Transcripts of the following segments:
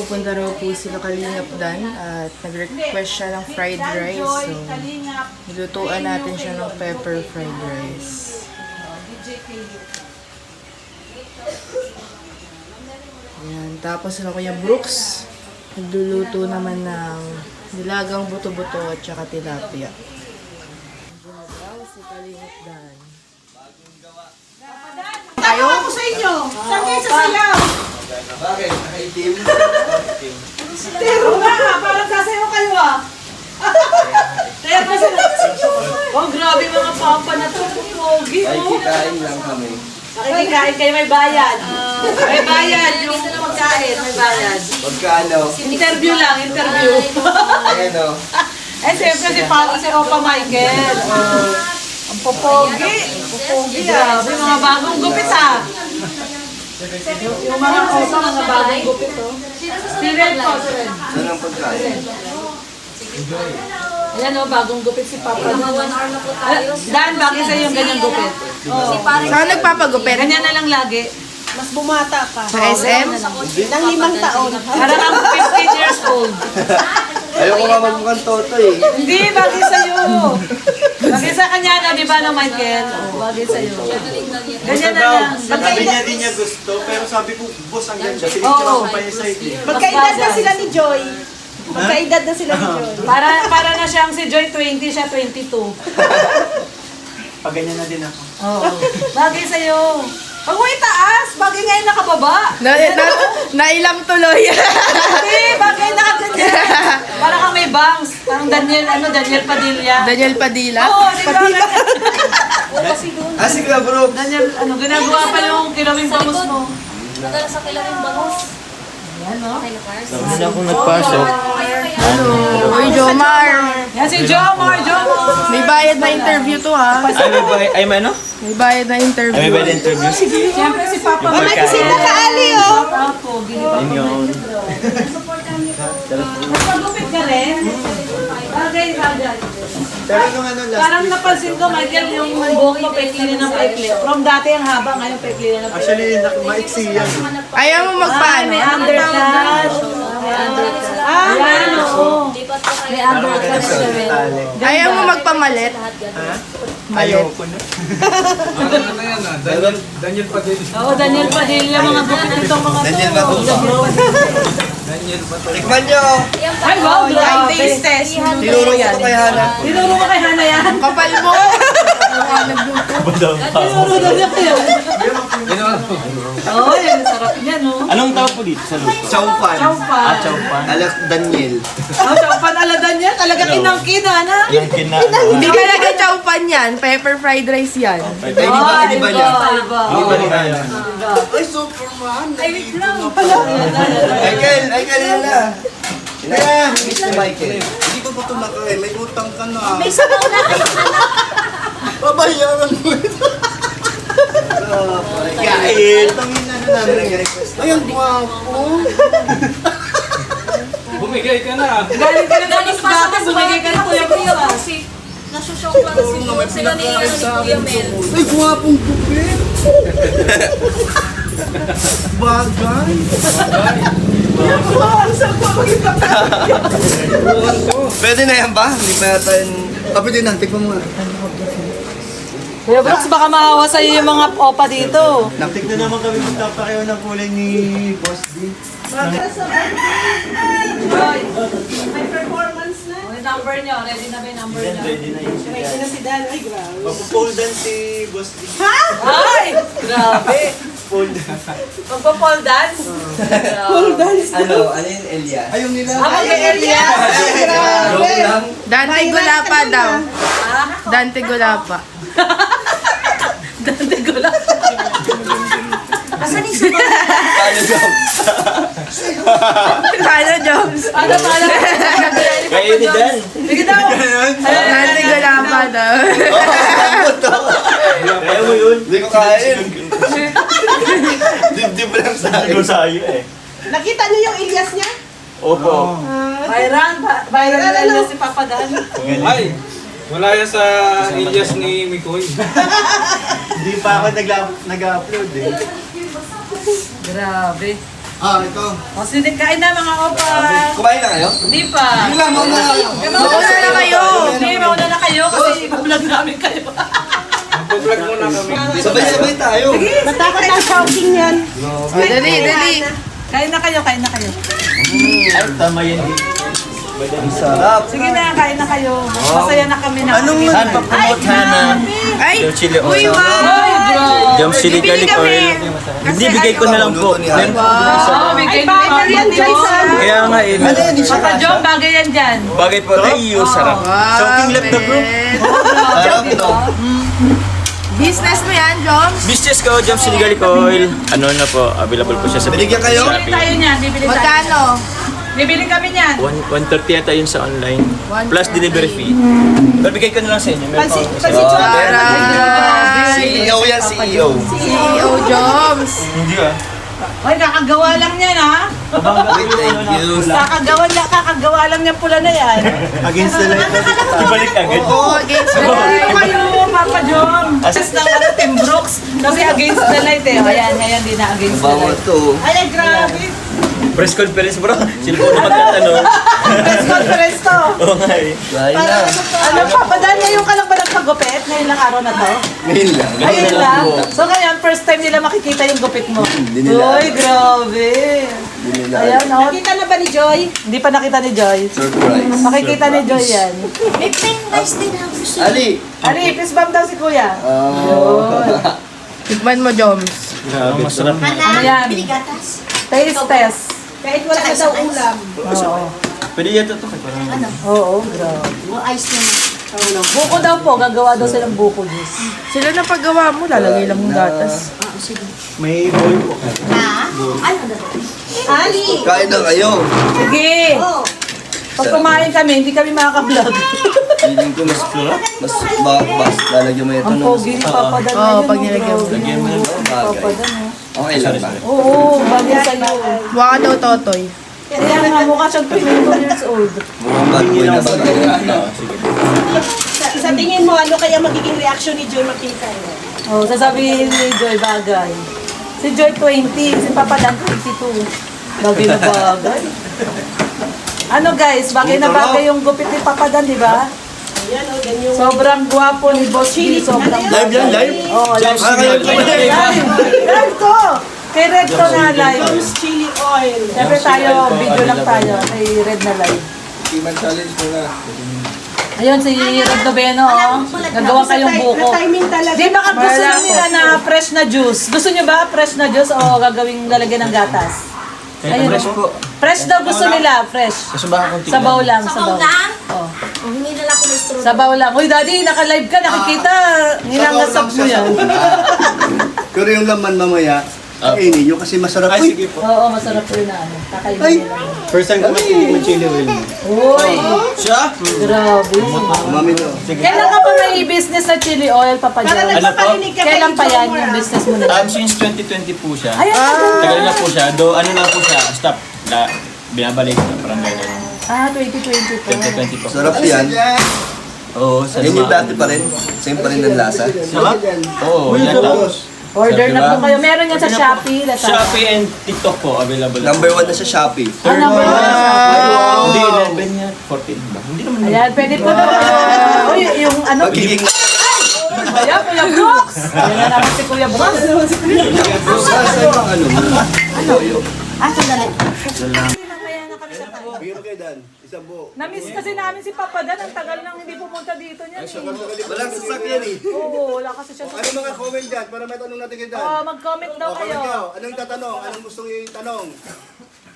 pupunta raw po sila Kalingap Dan at nag-request siya ng fried rice. So, nilutuan natin siya ng pepper fried rice. Ayan. Tapos na Kuya Brooks, nagluluto naman ng nilagang buto-buto at saka tilapia. Diyan si Kalingap Dan. Tayo ako sa inyo. Saan kayo sa sayaw? Bakit? Nakaitim? Pero nga, parang sasayaw kayo ah. Kaya kasi oh, grabe mga papa na to. Pogi Ay, oh. kikain lang kami. Nakikikain kayo, may bayad. May bayad. Yung pagkain, may bayad. Pagkaano? Interview lang, interview. Ayan o. Eh, siyempre si Opa Michael. Ang popogi. Popogi ah. May mga bagong gupit ah. Yung mga Opa, mga bagong gupit oh. Spirit po, sir. Saan ang pagkain? Ayan o, bagong gupit si Papa. 1 hour na po tayo. Dan, bagay sa'yo yung ganyang gupit. Saan nagpapagupit? Ganyan na lang lagi. Mas bumata ka. Sa SM? Nang 5 taon. Para kang 15 years old. Ayoko nga magmukhang toto eh. Hindi, bagay sa'yo. Bagay sa kanya na, di ba, no, Michael? Oo, bagay sa'yo. Ganyan na lang. Sabi niya din niya gusto, pero sabi ko, boss, ang ganda. Pinicture Oo. ako pa niya side eh. Magkaedad na sila ni Joy. Magkaedad na sila ni Joy. Para na siyang si Joy 20, siya 22. Pag ganyan na din ako. Oo. Bagay sa'yo. Pag may taas, bagay ngayon nakababa. Nailam tuloy. Hindi, bagay nakaganyan. Para kang may bangs. Parang Daniel Padilla. Daniel Padilla. Oo, di ba? Ah, sige na bro. Daniel, ginagawa pa yung kilawing bangus mo. Madalas sa kilawing bangus. Ano? Hindi na akong nagpasok. Uy, Jomar. Yan si Jomar. May bayad na interview to ha. Ay, may ano? May bayad na interview. Ay, may bad interview. Siyempre si Papa. Oh, may bisita ka, Ali, oh. Papa, Yun yun. Magpagupit ka rin. Bagay. Pero nung ano last Parang napansin ko, Michael, yung buhok mo paikli na ng paikli. From dati ang haba, ngayon paikli na ng paikli. actually, maiksi yan. Ayaw mo magpaano? May underclash. May underclash. Yan, oo. Lipat pa kayo. May underclash siya rin. Ayaw mo magpamalit? Ayoko na. Oo, Daniel Padilla, mga gupit nitong mga to. Daniel Tikman nyo. Ay, wow, grabe. Taste test. Tinuro ko ito kay Hana. Tinuro mo kay Hana yan. Kapal mo! Tinuro daw niya kayo. Oo, yan, sarap niya, no? Anong tawag po dito sa luto? Chowpan. Chowpan. Chowpan. Alak Daniel. Oh, Chowpan aladan niya. Talaga kinangkina, na. Yung kina... Hindi talaga chowpan yan. Pepper fried rice yan. Ay, di ba niya? Iba. Hindi ba nila? Ay, Superman. Michael, yan na. Yan, Mr. Michael. Hindi ko pa ito nakain. May utang ka na. May sabaw na kayo, anak. Babayaran mo ito. Kain. Tangin na namin. Ay, ang guwapo. Bumigay ka na. Galing ka na Galing pa dati, sa bumigay ka na Kuya Kuya Kuya. Pusi. Nasushock lang sila ni Kuya Mel. Ay, guwapong gupit. Bagay. Pwede na yan ba? Hindi pa yata yung... Pwede na, tikman mo nga. Kuya Brooks, baka maawa sa'yo yung mga opa dito. Tignan naman kami magpapareho ng kulay ni Boss D. May performance na. Yung number niyo, ready na ba yung number niyo? Ready na yun May siya. sila si Dan. Ay, grabe. Magpo-foldan si Boss D. Ay! Grabe! Fold. Magpa-pole dance? Ano yung Elias? Ayaw nila. Elias! Joke lang. Dante Gulapa daw. Dante Gulapa. Dante Gula. Asan yung sabaw? Ano joke? Kano jobs? Ano pala? Kayo ni Dan. Sige daw! Dante Gulapa daw. Kaya mo yun. Hindi ko kain. Dibdib lang sa Hindi ko akin. sa'yo eh. Nakita niyo yung Elias niya? Opo. Viral na lang si Papa Dan. Ay, wala yan sa Ilyas ni Mikoy. Hindi pa ako nag-upload eh. Grabe. ito. O, sige, kain na mga opa. Kumain na kayo? Hindi pa. Hindi lang, mauna kayo. Mauna na kayo. Hindi, mauna na kayo kasi vlog namin kayo. Mag-vlog muna kami. Sabay-sabay tayo. Matakot ang shouting yan. Dali, dali. Kain na kayo, kain na kayo. Ay, tama yan. Ang sarap. Sige na, kain na kayo. Masaya na kami na. Anong Papromote na Ay, chili uy, oil. wow. Jam chili garlic oil. Hindi, bigay ko na lang po. Meron po Oh, may Ay, kain bagay yan, Jason. Kaya nga eh. Ano yan? Papa John, bagay yan dyan. Bagay po. Ay, sarap. Soaking left na bro. Sarap ito. Business mo yan, Joms? Business ko, Jam chili garlic oil. Ano na po, available po siya sa Binigyan kayo? Bibili tayo niyan, bibili tayo. Magkano? Bibili kami niyan. 130 yata yun sa online. Plus delivery fee. Pero bigay ko na lang sa inyo. Meron Pansit, po. pansit siya. CEO yan, CEO. CEO Joms. Hindi ah. Ay, kakagawa lang niyan ha. Wait, thank you. Kakagawa lang niyan pula na yan. Against the light. Ibalik agad. Oo, against the light. Ano kayo, Papa John? As ng Tim Brooks. Kasi against the light eh. Ayan, di na against the Bango light. to. Ay, grabe. Press conference bro. Sila po na magtatanong. Press conference to. Oo nga eh. Kain na. Ano pa, padaan ngayon ka lang ba nagpagupit? Ngayon lang araw na to? Ngayon lang. Ayun lang. So ngayon, first time nila makikita yung gupit mo. Hindi nila. Uy, grabe. Hindi nila. Ayan, oh. Nakita na ba ni Joy? Hindi pa nakita ni Joy. Surprise. Makikita ni Joy yan. May pen rice din ako siya. Ali. Ali, fist bump daw si Kuya. Oh. Tikman mo, Joms. Masarap. Ano yan? Binigatas. Taste test. Kahit wala na daw ulam. Oo. Pwede yata ito. Parang Oo, grabe. O ice naman. Buko daw po, gagawa daw silang buko juice. Sila na paggawa mo, lalagay lang yung gatas. May boy po. Ha? Ano na ba? Ali! Kain na kayo. Sige! Oh, Pag kumain kami, hindi kami makaka-vlog. Feeling ko mas bas. Lalagyan mo ito Ang ng pogi ni Papa Dan. Oo, pag nilagyan mo. Lagyan mo ng Papa bagay. Dan, oh. Okay lang ba? Oo, bagay sa'yo. Mukha ka daw, Totoy. Kaya nga mukha siyang 22 years old. Mukhang bad boy na bagay. sa tingin mo, ano kaya magiging reaction ni Joy makita yun? Oh, sasabihin ni Joy bagay. Si Joy 20, si Papa Dan 22. Bagay na bagay. Ano guys, bagay na bagay yung gupit ni Papa Dan, di ba? Ayan o, ganyan. Sobrang gwapo ni Boss G. Sobrang Live yan, live? Oo, live. Live. Live to! Kay Red to na live. Jones chili oil. Siyempre tayo, video lang tayo. Kay Red na live. Kiman challenge mo na. Ayun, si Red Noveno, oh. Nagawa kayong buko. Na-timing talaga. Di baka gusto Wala nila na fresh na juice? Gusto nyo ba fresh na juice o gagawing lalagyan ng gatas? Ayun, fresh po. fresh daw gusto nila, fresh. Kasi baka konti Sabaw lang, sabaw. Oh. Hindi na lang ako ng straw. Sabaw lang. Uy, daddy, naka-live ka, nakikita. Ninangasap mo yan. Pero yung laman mamaya, kainin nyo kasi masarap. Ay, Uy, sige po. Oo, masarap rin na ano. Kakainin Ay. nila. First time ko makinig ng chili oil. Uy, Siya? grabe. Mami to. Kailan ka pa may business na chili oil, Papa Para John? nagpaparinig ka kay Kailan pa yan Jomar. yung business mo na? Since 2020 po siya. Ay, Tagal na po siya. Do ano na po siya. Stop. Binabalik na. Parang gano'n. 2020 po. 2020 po. Sarap yan. Oo, sa Yan yung dati pa rin. Same pa rin ng lasa. Sarap? Oo, yata. Order na po Diba? kayo. Meron yan sa Shopee. Lazada. Shopee and TikTok po available. Number 1 na sa Shopee. Number 1 sa Shopee. Hindi, 11 yan. 14 ba? Hindi naman. Ayan, pwede po na. Uy, yung ano? Magiging Ayan, Kuya Brooks. Ayan na naman si Kuya Brooks. Bigyan mo kayo Dan. Isang buo. Na-miss kasi namin si Papa Dan. Ang tagal nang hindi pumunta dito niyan. Eh. Walang sasakyan eh. Oo, wala kasi siya. Ano mga comment dyan para may tanong natin kay Dan? Oh, mag-comment daw O, comment kayo. kayo. Anong tatanong? Anong gustong itanong?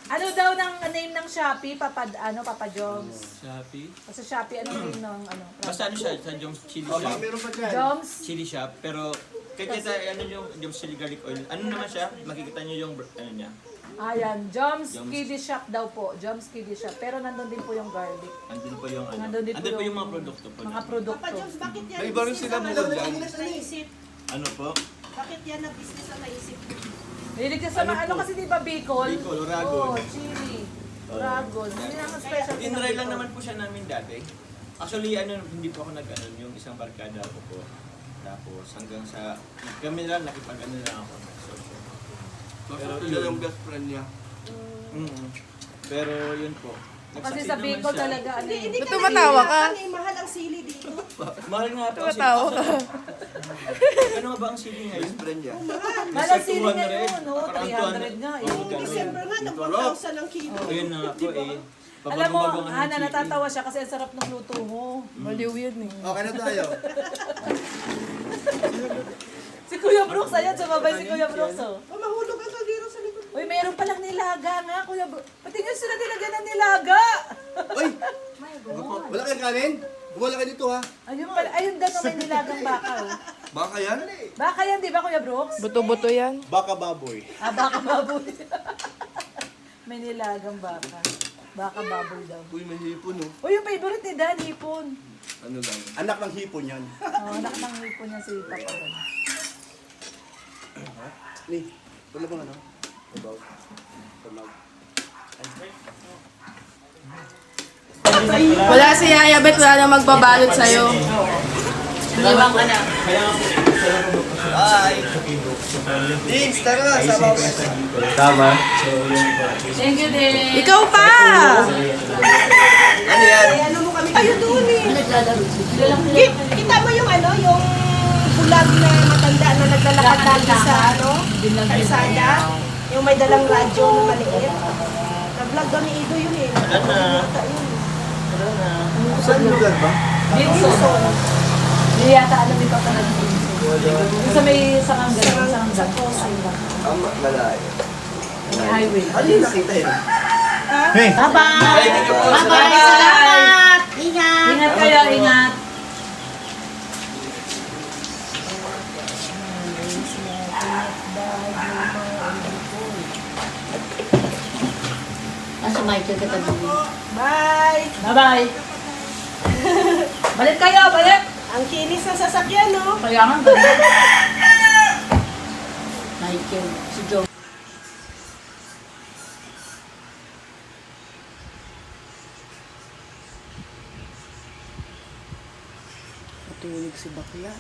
Ano daw ng name ng Shopee, Papa Joms? Shopee? Sa Shopee, anong name ng ano? Basta ano siya, sa Joms Chili O, baka Shop. meron pa dyan. Joms? Chili Shop, pero kahit ano yung Joms Chili Garlic Oil, ano naman siya, makikita nyo yung ano niya. Ayan, Joms Joms. Kiddie Shop daw po. Joms Kiddie Shop. Pero nandun din po yung garlic. Andun po yung ano. Nandun din po Andun po yung yung mga produkto po. Mga produkto. Papa Jones, bakit yan? May iba rin sila bukod dyan. Naisip. Ano po? Bakit yan na business ang naisip? Hilig ka sa mga ano kasi di ba Bicol? Bicol, Oragon. Oo, chili. Oragon. Hindi naman special. Tinry lang naman po siya namin dati. Actually, ano, hindi po ako nag-ano, yung isang barkada ko po. Tapos hanggang sa, kami lang, nakipag-ano lang ako. Pero Ito yung best friend niya. Pero yun po. Kasi Nag-succeed sa naman Bicol siya. talaga, ano eh. Hindi Ba't ka tumatawa ka? nahihirapan eh, mahal ang sili dito. Mahal nga po. Tumatawa ka. Ano nga ba ang sili ngayon? Friend niya. Malang sili ngayon, no? 300 nga eh. December nga, nag 1,000 ang kilo. Ayun na nga po eh. Alam mo, Pabago-bago ang Hana, chili. natatawa siya kasi ang sarap ng luto mo. Maliw yun eh. Okay na tayo. Si Kuya Brooks, ayan, sumabay si Kuya Brooks, oh. Mahulog ang kaldero sa likod. Uy, mayroon palang nilaga nga, Kuya Brooks. Pati nga sila nilagyan ng nilaga. Uy! Wala kayong kanin? Wala kayo dito ha. Ayun pala, ayun gano'n may nilagang baka, oh. Baka yan? Baka yan, di ba, Kuya Brooks? Buto-buto yan. Baka baboy. Ah, baka baboy. May nilagang baka. Baka baboy daw. Uy, may hipon oh. Uy, yung favorite ni Dan, hipon. Ano lang? Anak ng hipon yan. Oh, anak ng hipon niya si Papa Dan. Ni, wala bang ano? About. Tamag. Wala si Yaya Bet, wala na magbabalot sa'yo. Dings, tara! Sabaw. Tama. Thank you, din. Ikaw pa! Ano yan? Ay, ano mo kami kayo doon eh. Kita mo yung ano, yung bulag na matanda na naglalakad lagi sa ano, kalsada. Yung may dalang radyo na maliit. Nag-vlog daw ni Ido yun eh. Saan lugar ba? Binson. Hindi yata alam ni Papa na Binson. Sa may saranggan. Tama, malayo. May highway. Ano yung nakita yun? Bye-bye! Bye-bye! Salamat! Ingat! Ingat kayo, ingat! Nasa Michael katabi. Bye! Bye-bye! Balik kayo, balik! Ang kinis ng sasakyan, no? Kaya nga, balik. Michael, si Joe. Matulog si bakla.